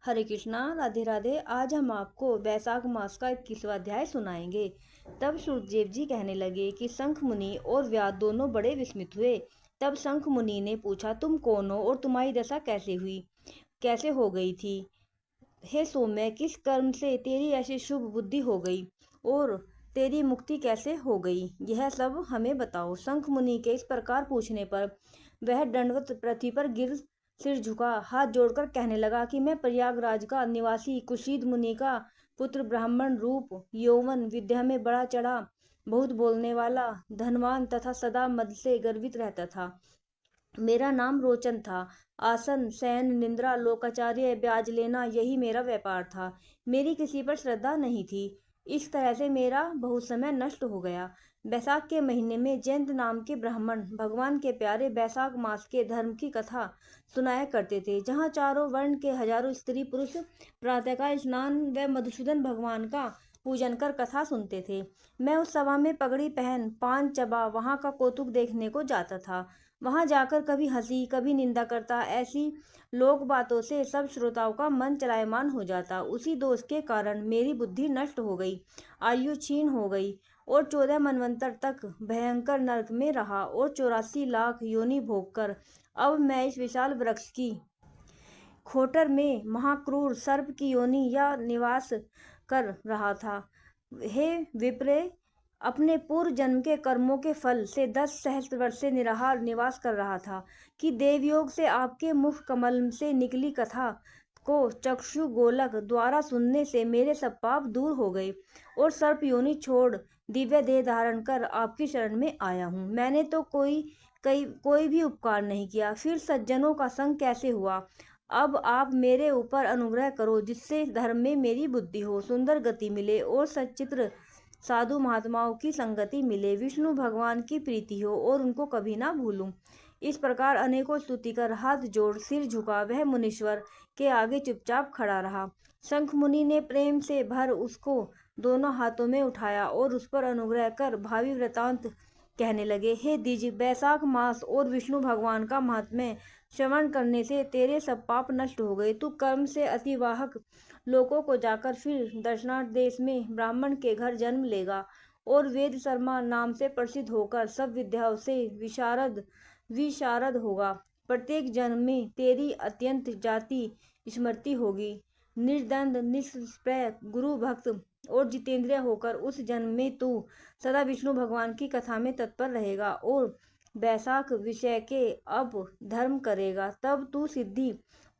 हरे कृष्णा, राधे राधे। आज हम आपको वैशाख मास का 21वां अध्याय सुनाएंगे। तब सूर्यदेव जी कहने लगे कि शंख मुनि और व्यास दोनों बड़े विस्मित हुए। तब शंख मुनि ने पूछा, तुम कौन हो और तुम्हारी दशा कैसे हुई, कैसे हो गई थी? हे सौम्य, किस कर्म से तेरी ऐसी शुभ बुद्धि हो गई और तेरी मुक्ति कैसे हो गई, यह सब हमें बताओ। शंख मुनि के इस प्रकार पूछने पर वह दंडवत पृथ्वी पर गिर सिर झुका, हाथ जोड़कर कहने लगा कि मैं प्रयागराज का निवासी कुशीद मुनि का पुत्र, ब्राह्मण रूप, यौवन, विद्या में बड़ा चढ़ा, बहुत बोलने वाला, धनवान तथा सदा मद से गर्वित रहता था। मेरा नाम रोचन था। आसन, शयन, निंद्रा, लोकाचार्य, ब्याज लेना, यही मेरा व्यापार था। मेरी किसी पर श्रद्धा नहीं थी। इस तरह से मेरा बहुत समय नष्ट हो गया। बैसाख के महीने में जयंत नाम के ब्राह्मण भगवान के प्यारे बैसाख मास के धर्म की कथा सुनाया करते थे, जहाँ चारों वर्ण के हजारों स्त्री पुरुष प्रातःकाल स्नान व मधुसूदन भगवान का पूजन कर कथा सुनते थे। मैं उस सभा में पगड़ी पहन पान चबा वहां का कौतुक देखने को जाता था। वहां जाकर कभी हंसी कभी निंदा करता। ऐसी लोक बातों से सब श्रोताओं का मन चलायमान हो जाता। उसी दोष के कारण मेरी बुद्धि नष्ट हो गई, आयु क्षीण हो गई और 14 मनवंतर तक भयंकर नरक में रहा और 84 लाख योनि भोग कर अब मैं इस विशाल वृक्ष की खोटर में महाक्रूर सर्प की योनि या निवास कर रहा था। हे विप्रे, अपने पूर्व जन्म के कर्मों के फल से 10 सहस्त्र वर्ष से निराहार निवास कर रहा था कि देवयोग से आपके मुख कमल से निकली कथा को चक्षु गोलक द्वारा सुनने से मेरे सब पाप दूर हो गए और सर्प योनि छोड़ दिव्य देह धारण कर आपकी शरण में आया हूँ। मैंने तो कोई भी उपकार नहीं किया, फिर सज्जनों का संग कैसे हुआ? अब आप मेरे ऊपर अनुग्रह करो, जिससे धर्म में मेरी बुद्धि हो, सुंदर गति मिले और सच्चित्र साधु महात्माओं की संगति मिले, विष्णु भगवान की प्रीति हो और उनको कभी ना भूलूं। इस प्रकार अनेकों स्तुति कर हाथ जोड़ सिर झुका वह मुनीश्वर के आगे चुपचाप खड़ा रहा। शंख मुनि ने प्रेम से भर उसको दोनों हाथों में उठाया और उस पर अनुग्रह कर भावी वृतांत कहने लगे। हे द्विज, बैसाख मास और विष्णु भगवान का महात्म्य श्रवण करने से तेरे सब पाप नष्ट हो गए। तू कर्म से अतिवाहक लोकों को जाकर फिर दक्षिणार्थ देश में ब्राह्मण के घर जन्म लेगा और वेद शर्मा नाम से प्रसिद्ध होकर सब विद्याओं से विशारद होगा। प्रत्येक जन्म में तेरी अत्यंत जाति स्मृति होगी। निर्दंड, निष्प्रय, गुरु भक्त और जितेंद्रिय होकर उस जन्म में तू सदा विष्णु भगवान की कथा में तत्पर रहेगा और बैसाख विषय के अब धर्म करेगा। तब तू सिद्धि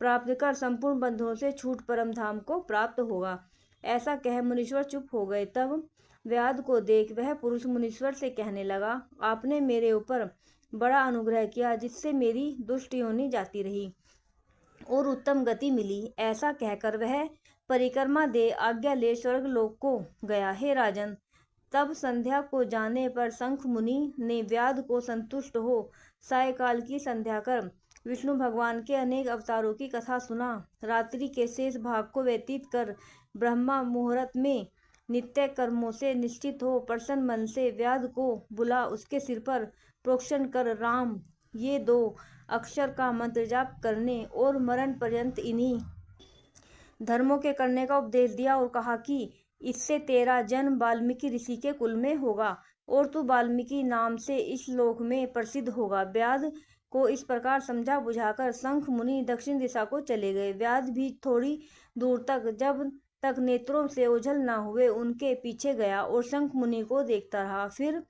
प्राप्त कर संपूर्ण बंधनों से छूट परम धाम को प्राप्त होगा। ऐसा कह मुनीश्वर चुप हो गए। तब व्याध को देख वह पुरुष मुनीश्वर से कहने लगा, आपने मेरे ऊपर बड़ा अनुग्रह किया, जिससे मेरी दुष्ट योनि जाती रही और उत्तम गति मिली। ऐसा कहकर वह परिक्रमा दे आज्ञा ले स्वर्ग लोक को गया। हे राजन, तब संध्या को जाने पर शंख मुनि ने व्याध को संतुष्ट हो सायकाल की संध्या कर विष्णु भगवान के अनेक अवतारों की कथा सुना। रात्रि के शेष भाग को व्यतीत कर ब्रह्मा मुहूर्त में नित्य कर्मों से निश्चित हो प्रसन्न मन से व्याध को बुला उसके सिर पर प्रोक्षण कर राम ये 2 अक्षर का मंत्र जाप करने और मरण पर्यंत इन्हीं धर्मों के करने का उपदेश दिया और कहा कि इससे तेरा जन्म वाल्मीकि ऋषि के कुल में होगा और तू वाल्मीकि नाम से इस लोक में प्रसिद्ध होगा। व्याध को इस प्रकार समझा बुझाकर शंख मुनि दक्षिण दिशा को चले गए। व्याध भी थोड़ी दूर तक, जब तक नेत्रों से ओझल न हुए, उनके पीछे गया और शंख मुनि को देखता रहा। फिर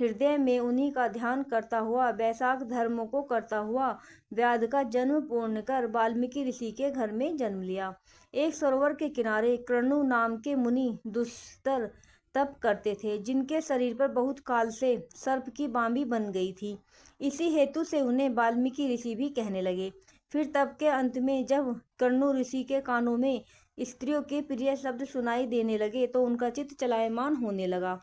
हृदय में उन्हीं का ध्यान करता हुआ बैसाख धर्मों को करता हुआ व्याध का जन्म पूर्ण कर वाल्मीकि ऋषि के घर में जन्म लिया। एक सरोवर के किनारे कृणु नाम के मुनि दुष्तर तप करते थे, जिनके शरीर पर बहुत काल से सर्प की बांबी बन गई थी। इसी हेतु से उन्हें वाल्मीकि ऋषि भी कहने लगे। फिर तप के अंत में जब कृणु ऋषि के कानों में स्त्रियों के प्रिय शब्द सुनाई देने लगे तो उनका चित्त चलायमान होने लगा।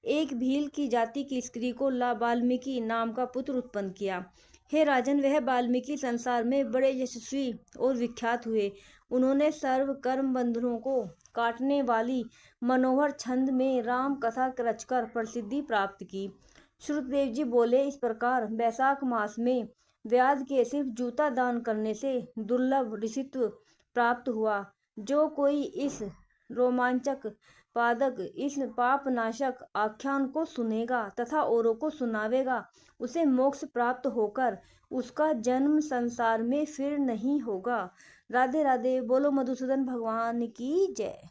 एक भील की जाति की स्त्री को वाल्मीकि नाम का पुत्र उत्पन्न किया। हे राजन, वह वाल्मीकि संसार में बड़े यशस्वी और विख्यात हुए। उन्होंने सर्व कर्म बंधनों को काटने वाली मनोहर छंद में राम कथा रचकर प्रसिद्धि प्राप्त की। श्रुतदेव जी बोले, इस प्रकार बैसाख मास में व्याध के सिर्फ जूता दान करने से दुर्लभ ऋषित्व प्राप्त हुआ। जो कोई इस रोमांचक पादक, इस पापनाशक आख्यान को सुनेगा तथा औरों को सुनावेगा, उसे मोक्ष प्राप्त होकर उसका जन्म संसार में फिर नहीं होगा। राधे राधे। बोलो मधुसूदन भगवान की जय।